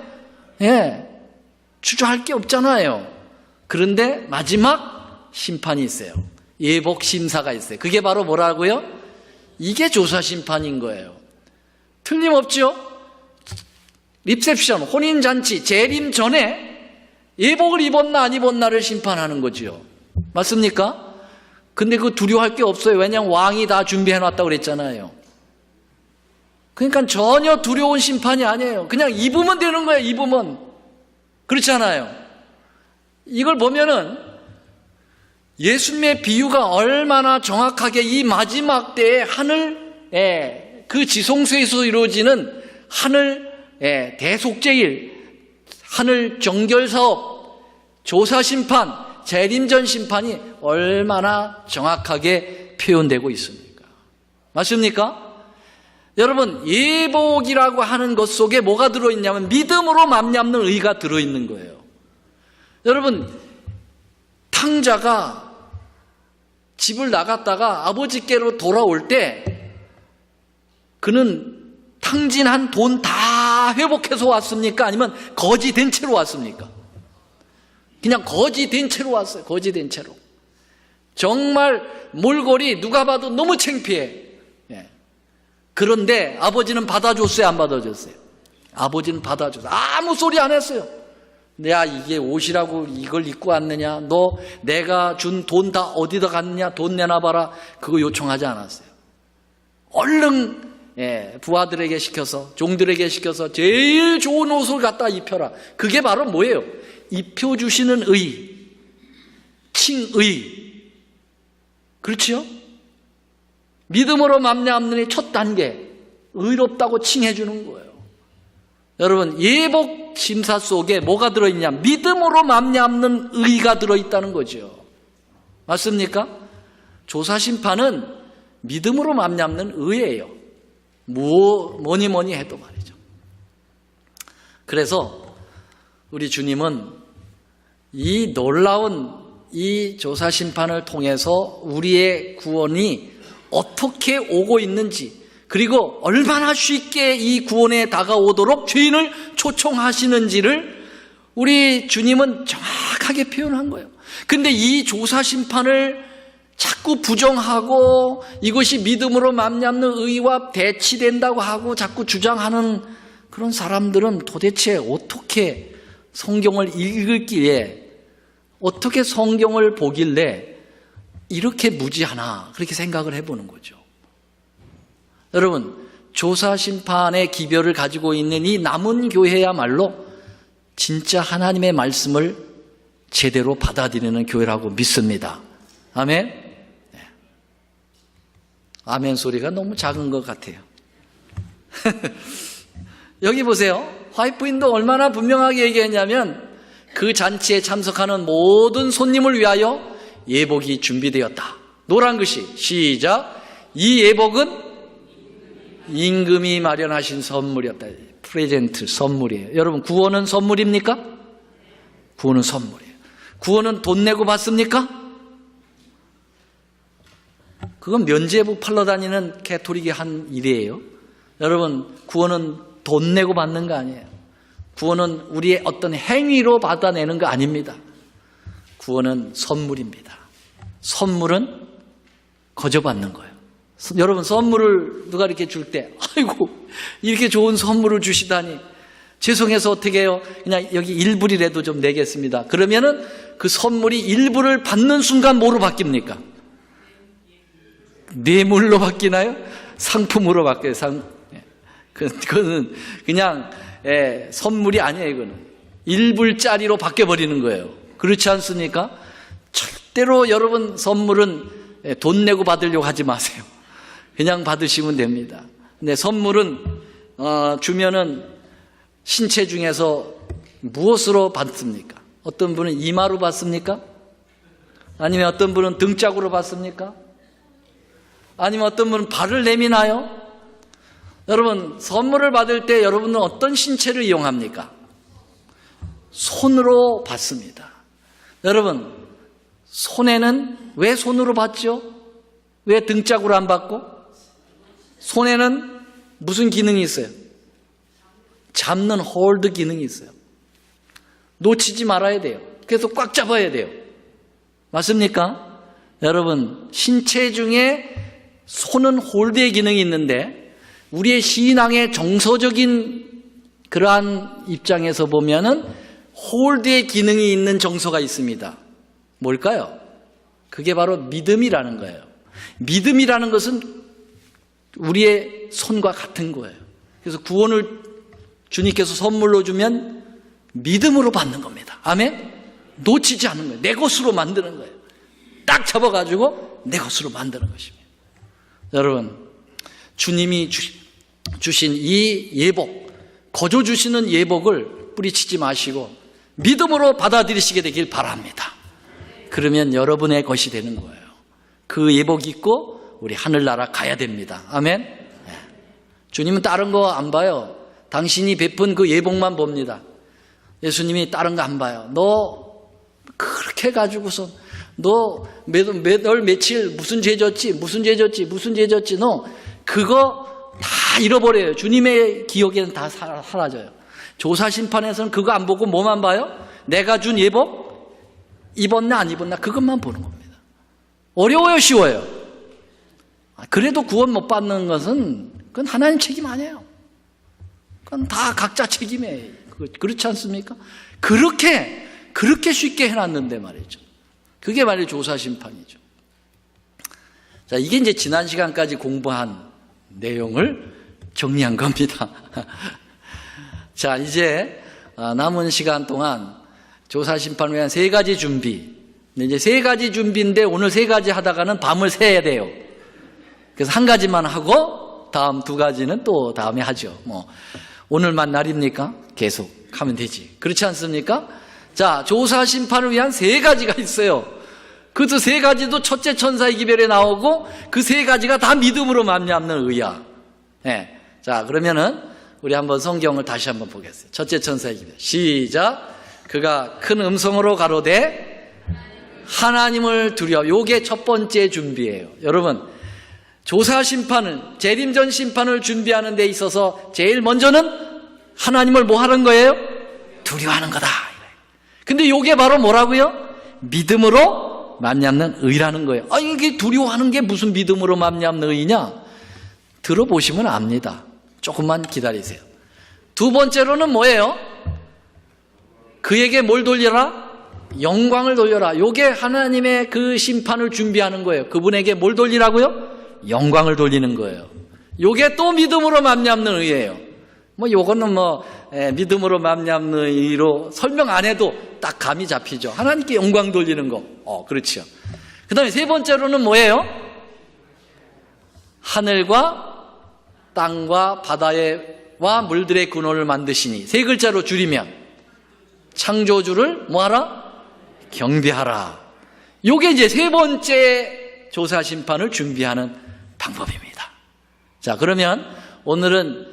주저할 게 없잖아요. 그런데 마지막 심판이 있어요. 예복 심사가 있어요. 그게 바로 뭐라고요? 이게 조사심판인 거예요. 틀림없죠? 리셉션, 혼인잔치, 재림 전에 예복을 입었나 안 입었나를 심판하는 거지요. 맞습니까? 근데 그거 두려워할 게 없어요. 왜냐하면 왕이 다 준비해놨다고 그랬잖아요. 그러니까 전혀 두려운 심판이 아니에요. 그냥 입으면 되는 거예요. 입으면. 그렇잖아요. 이걸 보면은 예수님의 비유가 얼마나 정확하게 이 마지막 때에 하늘, 그 지성소에서 이루어지는 하늘 대속제일, 하늘 정결사업, 조사심판, 재림전 심판이 얼마나 정확하게 표현되고 있습니까? 맞습니까? 여러분, 예복이라고 하는 것 속에 뭐가 들어있냐면 믿음으로 말미암는 의가 들어있는 거예요. 여러분, 탕자가 집을 나갔다가 아버지께로 돌아올 때 그는 탕진한 돈 다 회복해서 왔습니까? 아니면 거지된 채로 왔습니까? 그냥 거지된 채로 왔어요. 거지된 채로. 정말 몰골이 누가 봐도 너무 창피해. 그런데 아버지는 받아줬어요? 안 받아줬어요? 아버지는 받아줬어요. 아무 소리 안 했어요. 야, 이게 옷이라고 이걸 입고 왔느냐? 너 내가 준 돈 다 어디다 갔느냐? 돈 내놔봐라. 그거 요청하지 않았어요. 얼른 부하들에게 시켜서, 종들에게 시켜서 제일 좋은 옷을 갖다 입혀라. 그게 바로 뭐예요? 입혀주시는 의, 칭의. 그렇죠? 믿음으로 말미암는 첫 단계, 의롭다고 칭해 주는 거예요. 여러분, 예복 심사 속에 뭐가 들어있냐? 믿음으로 말미암는 의가 들어있다는 거죠. 맞습니까? 조사심판은 믿음으로 말미암는 의예요. 뭐니 해도 말이죠. 그래서 우리 주님은 이 놀라운 이 조사심판을 통해서 우리의 구원이 어떻게 오고 있는지, 그리고 얼마나 쉽게 이 구원에 다가오도록 죄인을 초청하시는지를 우리 주님은 정확하게 표현한 거예요. 근데 이 조사심판을 자꾸 부정하고 이것이 믿음으로 말미암는 의와 대치된다고 하고 자꾸 주장하는 그런 사람들은 도대체 어떻게 성경을 읽을기에, 어떻게 성경을 보길래 이렇게 무지하나, 그렇게 생각을 해보는 거죠. 여러분, 조사심판의 기별을 가지고 있는 이 남은 교회야말로 진짜 하나님의 말씀을 제대로 받아들이는 교회라고 믿습니다. 아멘? 네. 아멘 소리가 너무 작은 것 같아요. 여기 보세요. 화이트인도 얼마나 분명하게 얘기했냐면 그 잔치에 참석하는 모든 손님을 위하여 예복이 준비되었다. 노란 글씨, 시작. 이 예복은 임금이 마련하신 선물이었다. 프레젠트, 선물이에요. 여러분, 구원은 선물입니까? 구원은 선물이에요. 구원은 돈 내고 받습니까? 그건 면죄부 팔러 다니는 캐토릭이 한 일이에요. 여러분, 구원은 돈 내고 받는 거 아니에요. 구원은 우리의 어떤 행위로 받아내는 거 아닙니다. 구원은 선물입니다. 선물은 거저받는 거예요. 여러분, 선물을 누가 이렇게 줄 때, 아이고, 이렇게 좋은 선물을 주시다니, 죄송해서 어떻게 해요? 그냥 여기 1불이라도 좀 내겠습니다. 그러면은 그 선물이 1불을 받는 순간 뭐로 바뀝니까? 뇌물로 바뀌나요? 상품으로 바뀌어요. 그거는 그냥 선물이 아니에요. 이거는 1불짜리로 바뀌어버리는 거예요. 그렇지 않습니까? 절대로 여러분 선물은 돈 내고 받으려고 하지 마세요. 그냥 받으시면 됩니다. 근데 선물은 주면은 신체 중에서 무엇으로 받습니까? 어떤 분은 이마로 받습니까? 아니면 어떤 분은 등짝으로 받습니까? 아니면 어떤 분은 발을 내미나요? 여러분, 선물을 받을 때 여러분은 어떤 신체를 이용합니까? 손으로 받습니다. 여러분, 손에는 왜 손으로 받죠? 왜 등짝으로 안 받고? 손에는 무슨 기능이 있어요? 잡는 홀드 기능이 있어요. 놓치지 말아야 돼요. 그래서 꽉 잡아야 돼요. 맞습니까? 여러분, 신체 중에 손은 홀드의 기능이 있는데 우리의 신앙의 정서적인 그러한 입장에서 보면은 홀드의 기능이 있는 정서가 있습니다. 뭘까요? 그게 바로 믿음이라는 거예요. 믿음이라는 것은 우리의 손과 같은 거예요. 그래서 구원을 주님께서 선물로 주면 믿음으로 받는 겁니다. 아멘? 놓치지 않는 거예요. 내 것으로 만드는 거예요. 딱 잡아가지고 내 것으로 만드는 것입니다. 여러분, 주님이 주신 이 예복, 거저 주시는 예복을 뿌리치지 마시고 믿음으로 받아들이시게 되길 바랍니다. 그러면 여러분의 것이 되는 거예요. 그 예복 입고 우리 하늘나라 가야 됩니다. 아멘? 네. 주님은 다른 거 안 봐요. 당신이 베푼 그 예복만 봅니다. 예수님이 다른 거 안 봐요. 너 그렇게 가지고서 너 널 며칠 무슨 죄 졌지? 너 그거 다 잃어버려요. 주님의 기억에는 다 사라져요. 조사심판에서는 그거 안 보고 뭐만 봐요? 내가 준 예복 입었나 안 입었나 그것만 보는 겁니다. 어려워요, 쉬워요? 그래도 구원 못 받는 것은 그건 하나님 책임 아니에요. 그건 다 각자 책임이에요. 그렇지 않습니까? 그렇게 쉽게 해놨는데 말이죠. 그게 바로 조사심판이죠. 자, 이게 이제 지난 시간까지 공부한 내용을 정리한 겁니다. 자, 이제 남은 시간 동안 조사심판을 위한 3가지 준비. 이제 3가지 준비인데 오늘 3가지 하다가는 밤을 새야 돼요. 그래서 1가지만 하고 다음 2가지는 또 다음에 하죠. 오늘만 날입니까? 계속 하면 되지. 그렇지 않습니까? 자, 조사심판을 위한 3가지가 있어요. 그 3가지도 첫째 천사의 기별에 나오고 그 3가지가 다 믿음으로 말미암는 의야. 네. 자, 그러면은 우리 한번 성경을 다시 한번 보겠어요. 첫째 천사의 기별. 시작. 그가 큰 음성으로 가로되 하나님을 두려워. 요게 첫 번째 준비예요. 여러분, 조사심판을, 재림전 심판을 준비하는 데 있어서 제일 먼저는 하나님을 뭐 하는 거예요? 두려워하는 거다. 근데 요게 바로 뭐라고요? 믿음으로 말미암는 의라는 거예요. 이게 두려워하는 게 무슨 믿음으로 말미암는 의냐? 들어보시면 압니다. 조금만 기다리세요. 2번째로는 뭐예요? 그에게 뭘 돌려라? 영광을 돌려라. 요게 하나님의 그 심판을 준비하는 거예요. 그분에게 뭘 돌리라고요? 영광을 돌리는 거예요. 요게 또 믿음으로 말미암는 의예요. 요거는 믿음으로 말미암는 의로 설명 안 해도 딱 감이 잡히죠. 하나님께 영광 돌리는 거. 그렇죠. 그 다음에 3번째로는 뭐예요? 하늘과 땅과 바다와 물들의 근원을 만드시니 3글자로 줄이면 창조주를 뭐하라? 경배하라. 요게 이제 3번째 조사심판을 준비하는 방법입니다. 자, 그러면 오늘은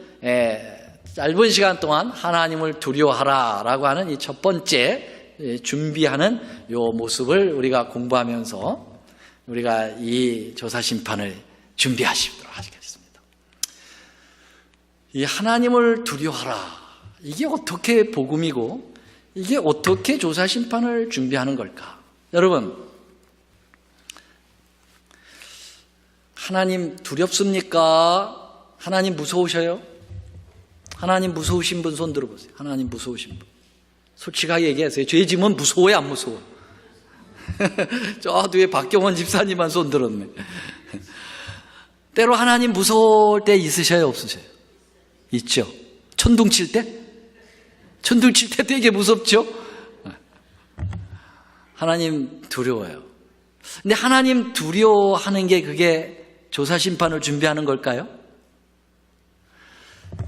짧은 시간 동안 하나님을 두려워하라 라고 하는 이 첫 번째 준비하는 요 모습을 우리가 공부하면서 우리가 이 조사심판을 준비하시도록 하겠습니다. 이 하나님을 두려워하라. 이게 어떻게 복음이고 이게 어떻게 조사심판을 준비하는 걸까? 여러분, 하나님 두렵습니까? 하나님 무서우셔요? 하나님 무서우신 분 손 들어보세요. 하나님 무서우신 분. 솔직하게 얘기하세요. 죄 지면 무서워요, 안 무서워? 저 뒤에 박경원 집사님만 손 들었네. 때로 하나님 무서울 때 있으셔요, 없으셔요? 있죠. 천둥 칠 때? 천둥 칠 때 되게 무섭죠? 하나님 두려워요. 근데 하나님 두려워하는 게 그게 조사심판을 준비하는 걸까요?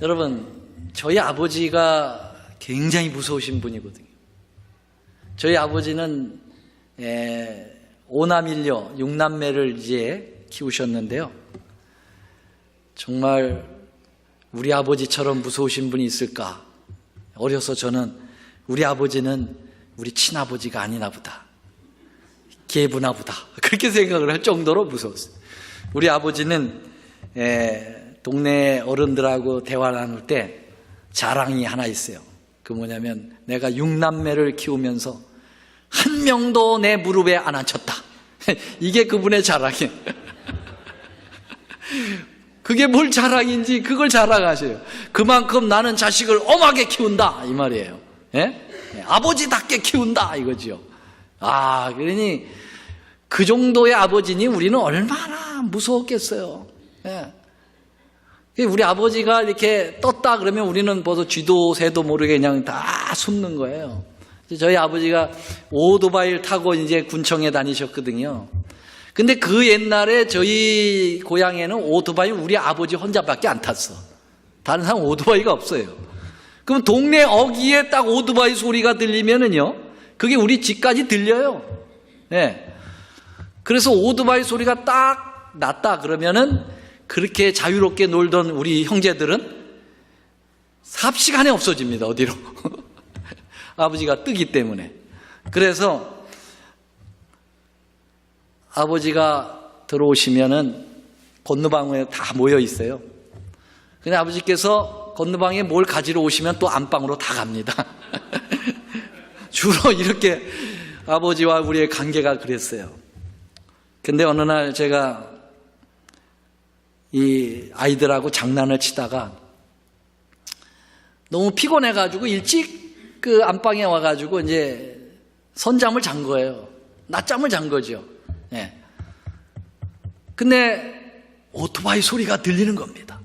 여러분, 저희 아버지가 굉장히 무서우신 분이거든요. 저희 아버지는 5남일녀 6남매를 이제 키우셨는데요. 정말 우리 아버지처럼 무서우신 분이 있을까? 어려서 저는 우리 아버지는 우리 친아버지가 아니나 보다. 계부나 보다. 그렇게 생각을 할 정도로 무서웠어요. 우리 아버지는 동네 어른들하고 대화 나눌 때 자랑이 하나 있어요. 그 뭐냐면 내가 6남매를 키우면서 한 명도 내 무릎에 안 앉혔다. 이게 그분의 자랑이에요. 그게 뭘 자랑인지 그걸 자랑하세요. 그만큼 나는 자식을 엄하게 키운다 이 말이에요. 예? 아버지답게 키운다 이거지요. 그러니 그 정도의 아버지니 우리는 얼마나 무서웠겠어요. 예. 우리 아버지가 이렇게 떴다 그러면 우리는 벌써 쥐도 새도 모르게 그냥 다 숨는 거예요. 저희 아버지가 오토바이를 타고 이제 군청에 다니셨거든요. 근데 그 옛날에 저희 고향에는 오토바이 우리 아버지 혼자밖에 안 탔어. 다른 사람 오토바이가 없어요. 그럼 동네 어귀에 딱 오토바이 소리가 들리면은요, 그게 우리 집까지 들려요. 예. 그래서 오토바이 소리가 딱 났다 그러면은 그렇게 자유롭게 놀던 우리 형제들은 삽시간에 없어집니다. 어디로? 아버지가 뜨기 때문에. 그래서 아버지가 들어오시면은 건너방에 다 모여 있어요. 근데 아버지께서 건너방에 뭘 가지러 오시면 또 안방으로 다 갑니다. 주로 이렇게 아버지와 우리의 관계가 그랬어요. 근데 어느 날 제가 이 아이들하고 장난을 치다가 너무 피곤해가지고 일찍 그 안방에 와가지고 이제 선잠을 잔 거예요. 낮잠을 잔 거죠. 예. 근데 오토바이 소리가 들리는 겁니다.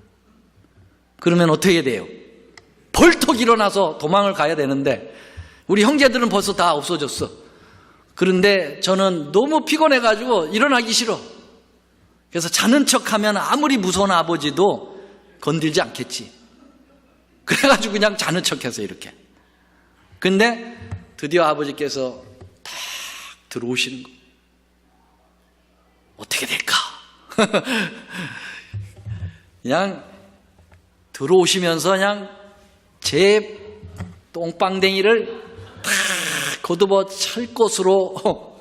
그러면 어떻게 돼요? 벌떡 일어나서 도망을 가야 되는데 우리 형제들은 벌써 다 없어졌어. 그런데 저는 너무 피곤해가지고 일어나기 싫어. 그래서 자는 척하면 아무리 무서운 아버지도 건들지 않겠지. 그래가지고 그냥 자는 척해서 이렇게. 근데 드디어 아버지께서 딱 들어오시는 거. 어떻게 될까? 그냥 들어오시면서 그냥 제 똥방댕이를 탁 거두어 찰 것으로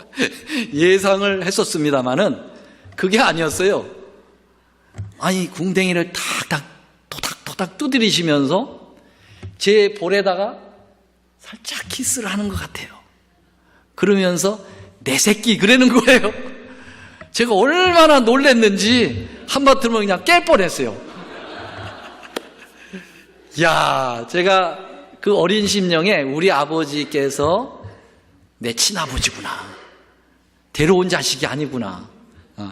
예상을 했었습니다마는 그게 아니었어요. 아니 궁댕이를 탁탁 토닥토닥 두드리시면서 제 볼에다가 살짝 키스를 하는 것 같아요. 그러면서 내 새끼 그러는 거예요. 제가 얼마나 놀랬는지 한바탕을 그냥 깰 뻔했어요. 야, 제가 그 어린 심령에 우리 아버지께서 내 친아버지구나. 데려온 자식이 아니구나.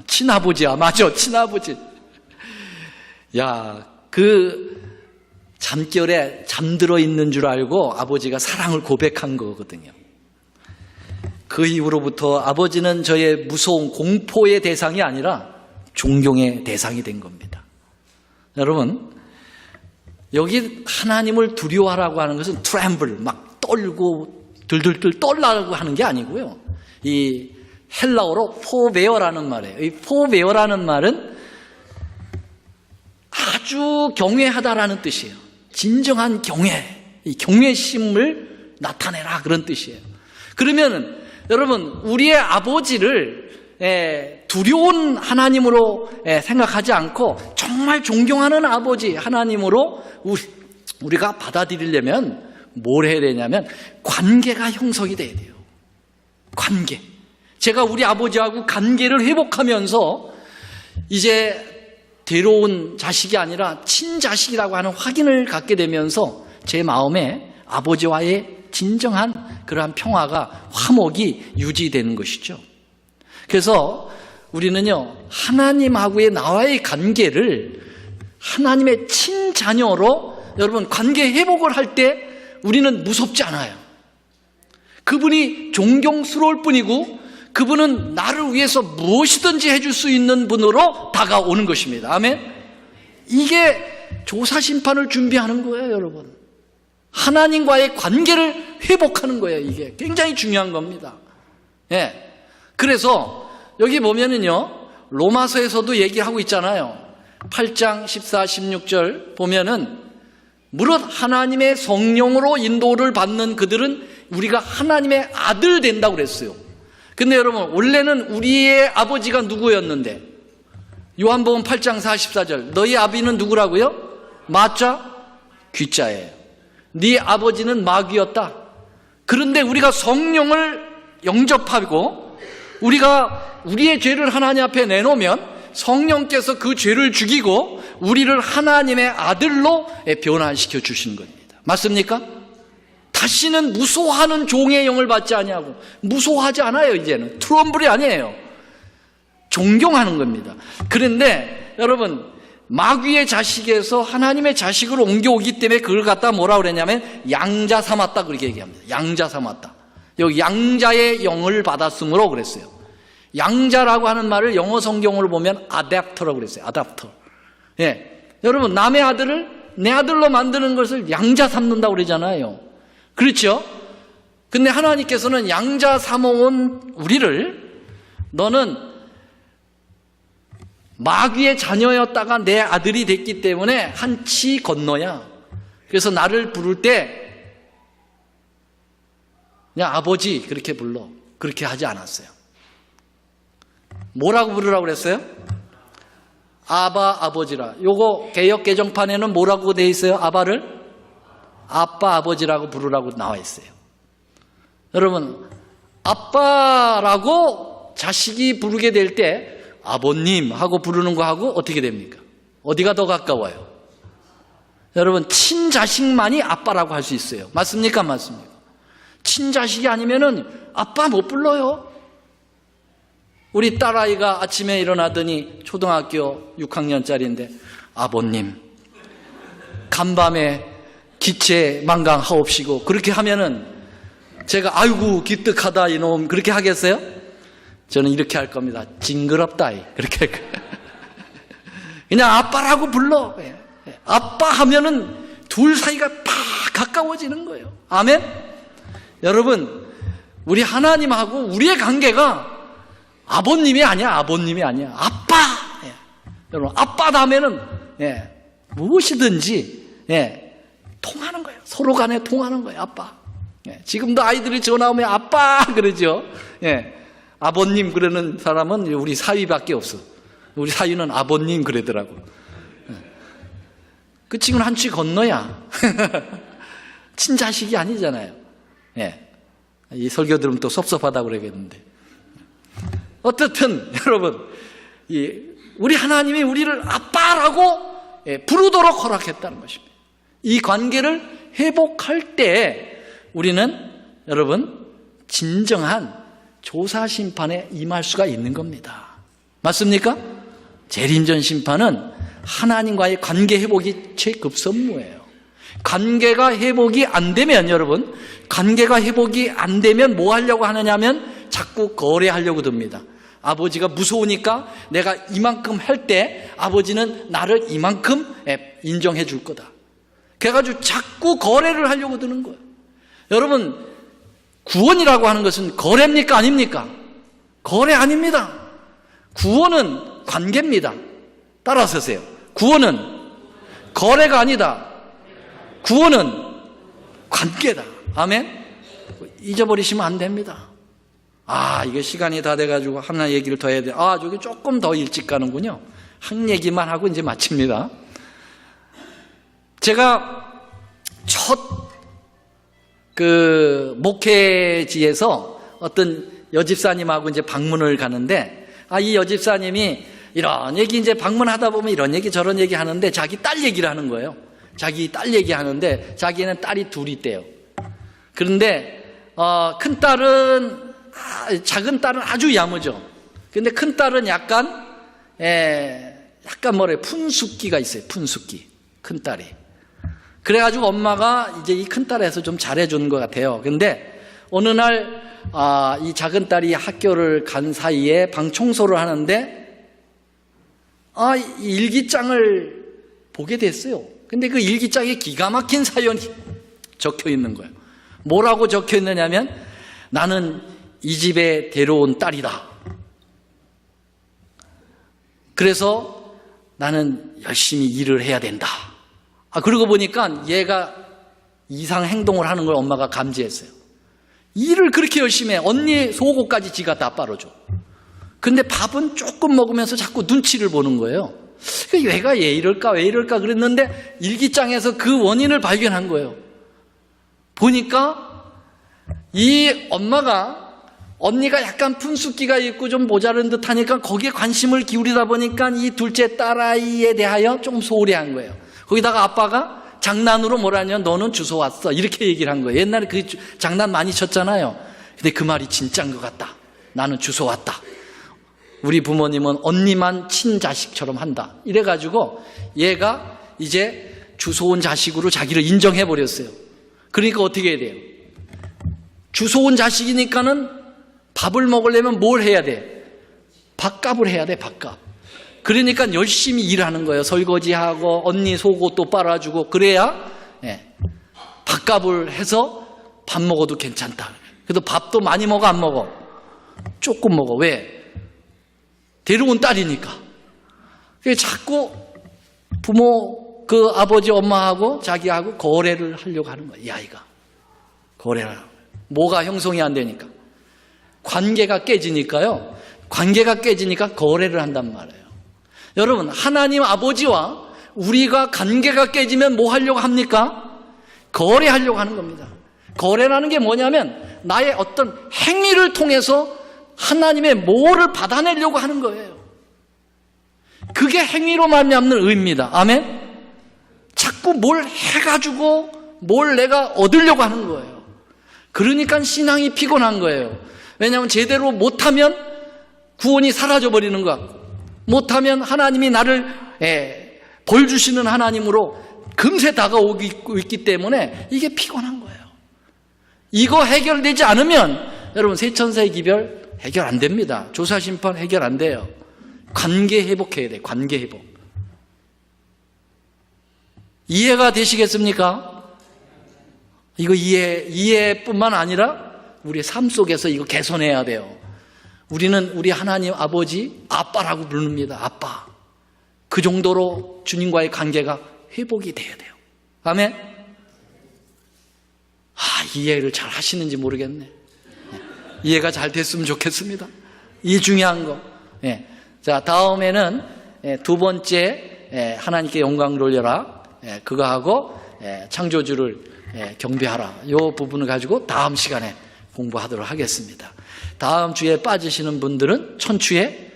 친아버지야, 맞아, 친아버지. 야, 그 잠결에 잠들어 있는 줄 알고 아버지가 사랑을 고백한 거거든요. 그 이후로부터 아버지는 저의 무서운 공포의 대상이 아니라 존경의 대상이 된 겁니다. 여러분, 여기 하나님을 두려워하라고 하는 것은 tremble, 막 떨고 들들들 떨라고 하는 게 아니고요. 이 헬라어로 포베어라는 말이에요. 이 포베어라는 말은 아주 경외하다라는 뜻이에요. 진정한 경외, 이 경외심을 나타내라 그런 뜻이에요. 그러면 여러분, 우리의 아버지를 두려운 하나님으로 생각하지 않고 정말 존경하는 아버지 하나님으로 우리가 받아들이려면 뭘 해야 되냐면 관계가 형성이 돼야 돼요. 관계. 제가 우리 아버지하고 관계를 회복하면서 이제 데려온 자식이 아니라 친자식이라고 하는 확인을 갖게 되면서 제 마음에 아버지와의 진정한 그러한 평화가 화목이 유지되는 것이죠. 그래서 우리는요, 하나님하고의 나와의 관계를 하나님의 친자녀로 여러분 관계 회복을 할 때 우리는 무섭지 않아요. 그분이 존경스러울 뿐이고 그분은 나를 위해서 무엇이든지 해줄 수 있는 분으로 다가오는 것입니다. 아멘. 이게 조사심판을 준비하는 거예요, 여러분. 하나님과의 관계를 회복하는 거예요. 이게 굉장히 중요한 겁니다. 예. 그래서 여기 보면은요, 로마서에서도 얘기하고 있잖아요. 8장 14, 16절 보면은 무릇 하나님의 성령으로 인도를 받는 그들은 우리가 하나님의 아들 된다고 그랬어요. 근데 여러분, 원래는 우리의 아버지가 누구였는데? 요한복음 8장 44절 너희 아비는 누구라고요? 마자? 귀자예요. 네 아버지는 마귀였다. 그런데 우리가 성령을 영접하고 우리가 우리의 죄를 하나님 앞에 내놓으면 성령께서 그 죄를 죽이고 우리를 하나님의 아들로 변화시켜 주시는 겁니다. 맞습니까? 다시는 무소하는 종의 영을 받지 아니하고, 무소하지 않아요. 이제는 트럼블이 아니에요. 존경하는 겁니다. 그런데 여러분, 마귀의 자식에서 하나님의 자식으로 옮겨오기 때문에 그걸 갖다 뭐라 그랬냐면 양자 삼았다 그렇게 얘기합니다. 양자 삼았다. 여기 양자의 영을 받았으므로 그랬어요. 양자라고 하는 말을 영어 성경으로 보면 아답터라고 그랬어요. 아답터. 예. 여러분, 남의 아들을 내 아들로 만드는 것을 양자 삼는다고 그러잖아요. 그렇죠? 근데 하나님께서는 양자 삼아온 우리를 너는 마귀의 자녀였다가 내 아들이 됐기 때문에 한치 건너야. 그래서 나를 부를 때 그냥 아버지 그렇게 불러. 그렇게 하지 않았어요. 뭐라고 부르라고 그랬어요? 아바 아버지라. 요거 개역 개정판에는 뭐라고 돼 있어요? 아바를 아빠 아버지라고 부르라고 나와 있어요. 여러분, 아빠라고 자식이 부르게 될 때 아버님 하고 부르는 거하고 어떻게 됩니까? 어디가 더 가까워요? 여러분, 친자식만이 아빠라고 할 수 있어요. 맞습니까? 맞습니까? 친자식이 아니면은 아빠 못 불러요. 우리 딸아이가 아침에 일어나더니 초등학교 6학년짜리인데 아버님 간밤에 기체 망강하옵시고 그렇게 하면은 제가 아이고 기특하다 이놈 그렇게 하겠어요? 저는 이렇게 할 겁니다. 징그럽다 그렇게 할 거예요. 그냥 아빠라고 불러. 아빠 하면은 둘 사이가 다 가까워지는 거예요. 아멘? 여러분, 우리 하나님하고 우리의 관계가 아버님이 아니야. 아버님이 아니야. 아빠. 여러분, 아빠 다음에는 무엇이든지 통하는 거예요. 서로 간에 통하는 거예요. 아빠. 지금도 아이들이 전화 오면 아빠 그러죠. 아버님 그러는 사람은 우리 사위밖에 없어. 우리 사위는 아버님 그러더라고. 그 친구는 한치 건너야. 친자식이 아니잖아요. 이 설교 들으면 또 섭섭하다고 그러겠는데. 어떻든 여러분, 우리 하나님이 우리를 아빠라고 부르도록 허락했다는 것입니다. 이 관계를 회복할 때 우리는 여러분 진정한 조사 심판에 임할 수가 있는 겁니다. 맞습니까? 재림전 심판은 하나님과의 관계 회복이 최급선무예요. 관계가 회복이 안 되면 여러분, 관계가 회복이 안 되면 뭐 하려고 하느냐면 자꾸 거래하려고 듭니다. 아버지가 무서우니까 내가 이만큼 할 때 아버지는 나를 이만큼 인정해 줄 거다. 그래가지고 자꾸 거래를 하려고 드는 거예요. 여러분, 구원이라고 하는 것은 거래입니까? 아닙니까? 거래 아닙니다. 구원은 관계입니다. 따라서세요. 구원은 거래가 아니다. 구원은 관계다. 아멘? 잊어버리시면 안 됩니다. 이게 시간이 다 돼가지고 하나 얘기를 더 해야 돼. 저기 조금 더 일찍 가는군요. 한 얘기만 하고 이제 마칩니다. 제가 첫 목회지에서 어떤 여집사님하고 이제 방문을 가는데, 이 여집사님이 이런 얘기 이제 방문하다 보면 이런 얘기 저런 얘기 하는데 자기 딸 얘기를 하는 거예요. 자기 딸 얘기 하는데 자기는 딸이 둘이 있대요. 그런데, 큰 딸은, 작은 딸은 아주 야무져. 근데 큰 딸은 약간 푼숙기가 있어요. 푼숙기. 큰 딸이. 그래가지고 엄마가 이제 이 큰 딸에서 좀 잘해주는 것 같아요. 근데 어느 날, 이 작은 딸이 학교를 간 사이에 방 청소를 하는데, 이 일기장을 보게 됐어요. 근데 그 일기장에 기가 막힌 사연이 적혀 있는 거예요. 뭐라고 적혀 있느냐면, 나는 이 집에 데려온 딸이다. 그래서 나는 열심히 일을 해야 된다. 그러고 보니까 얘가 이상 행동을 하는 걸 엄마가 감지했어요. 일을 그렇게 열심히 해. 언니 속옷까지 지가 다 빨아줘. 근데 밥은 조금 먹으면서 자꾸 눈치를 보는 거예요. 얘가 왜 이럴까 그랬는데 일기장에서 그 원인을 발견한 거예요. 보니까 이 엄마가 언니가 약간 푼숫기가 있고 좀 모자른 듯 하니까 거기에 관심을 기울이다 보니까 이 둘째 딸아이에 대하여 좀 소홀히 한 거예요. 거기다가 아빠가 장난으로 뭐라냐, 너는 주워 왔어, 이렇게 얘기를 한 거예요. 옛날에 그 장난 많이 쳤잖아요. 근데 그 말이 진짜인 것 같다. 나는 주워 왔다. 우리 부모님은 언니만 친자식처럼 한다. 이래가지고 얘가 이제 주워온 자식으로 자기를 인정해버렸어요. 그러니까 어떻게 해야 돼요? 주워온 자식이니까는 밥을 먹으려면 뭘 해야 돼? 밥값을 해야 돼, 밥값. 그러니까 열심히 일하는 거예요. 설거지하고 언니 속옷도 빨아주고 그래야 밥값을 해서 밥 먹어도 괜찮다. 그래도 밥도 많이 먹어, 안 먹어? 조금 먹어. 왜? 데려온 딸이니까. 자꾸 부모, 그 아버지 엄마하고 자기하고 거래를 하려고 하는 거야, 이 아이가. 거래를 하는 거야. 뭐가 형성이 안 되니까. 관계가 깨지니까요. 관계가 깨지니까 거래를 한단 말이에요. 여러분, 하나님 아버지와 우리가 관계가 깨지면 뭐 하려고 합니까? 거래하려고 하는 겁니다. 거래라는 게 뭐냐면 나의 어떤 행위를 통해서 하나님의 뭐를 받아내려고 하는 거예요. 그게 행위로 말미암는 의입니다. 아멘? 자꾸 뭘 해가지고 뭘 내가 얻으려고 하는 거예요. 그러니까 신앙이 피곤한 거예요. 왜냐하면 제대로 못하면 구원이 사라져버리는 것 같고, 못하면 하나님이 나를 벌 주시는 하나님으로 금세 다가오고 있기 때문에 이게 피곤한 거예요. 이거 해결되지 않으면 여러분 세천사의 기별 해결 안 됩니다. 조사심판 해결 안 돼요. 관계 회복해야 돼요. 관계 회복. 이해가 되시겠습니까? 이거 이해뿐만 아니라 우리의 삶 속에서 이거 개선해야 돼요. 우리는 우리 하나님 아버지 아빠라고 부릅니다. 아빠. 그 정도로 주님과의 관계가 회복이 돼야 돼요. 아멘? 이해를 잘 하시는지 모르겠네. 이해가 잘 됐으면 좋겠습니다. 이 중요한 거. 자, 다음에는 두 번째 하나님께 영광 돌려라. 그거 하고 창조주를 경배하라. 이 부분을 가지고 다음 시간에 공부하도록 하겠습니다. 다음 주에 빠지시는 분들은 천추에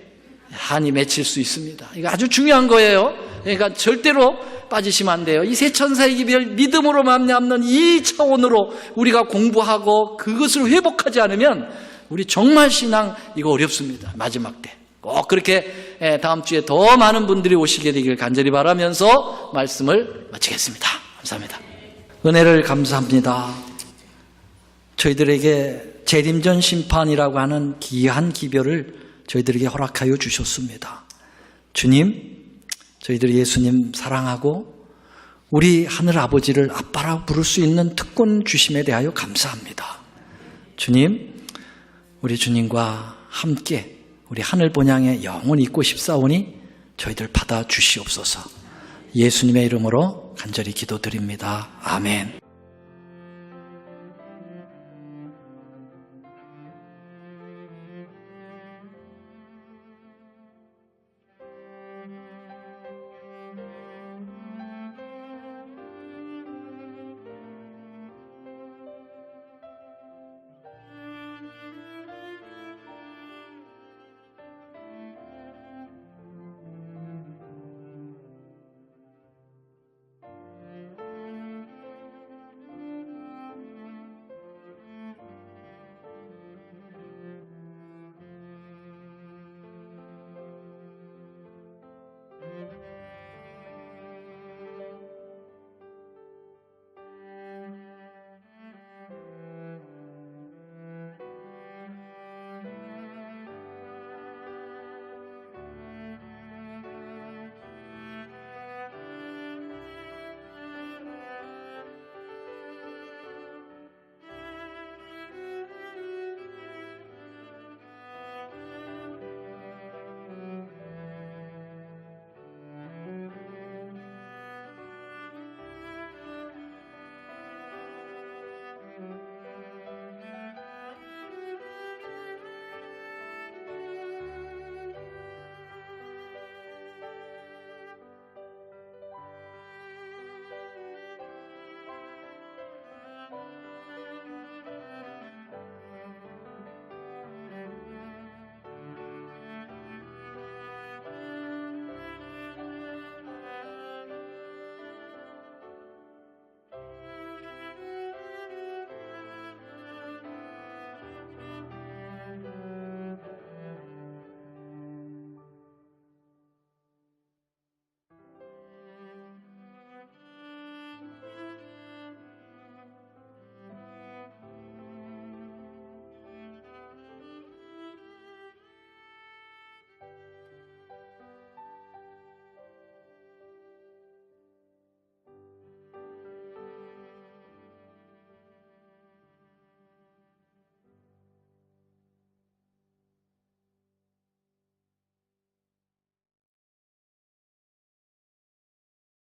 한이 맺힐 수 있습니다. 이거 아주 중요한 거예요. 그러니까 절대로 빠지시면 안 돼요. 이 세 천사의 기별, 믿음으로 말미암는 이 차원으로 우리가 공부하고 그것을 회복하지 않으면 우리 정말 신앙 이거 어렵습니다. 마지막 때. 꼭 그렇게 다음 주에 더 많은 분들이 오시게 되길 간절히 바라면서 말씀을 마치겠습니다. 감사합니다. 은혜를 감사합니다. 저희들에게 재림전 심판이라고 하는 귀한 기별을 저희들에게 허락하여 주셨습니다. 주님, 저희들이 예수님 사랑하고 우리 하늘 아버지를 아빠라고 부를 수 있는 특권 주심에 대하여 감사합니다. 주님, 우리 주님과 함께 우리 하늘 본향에 영원히 있고 싶사오니 저희들 받아 주시옵소서. 예수님의 이름으로 간절히 기도드립니다. 아멘.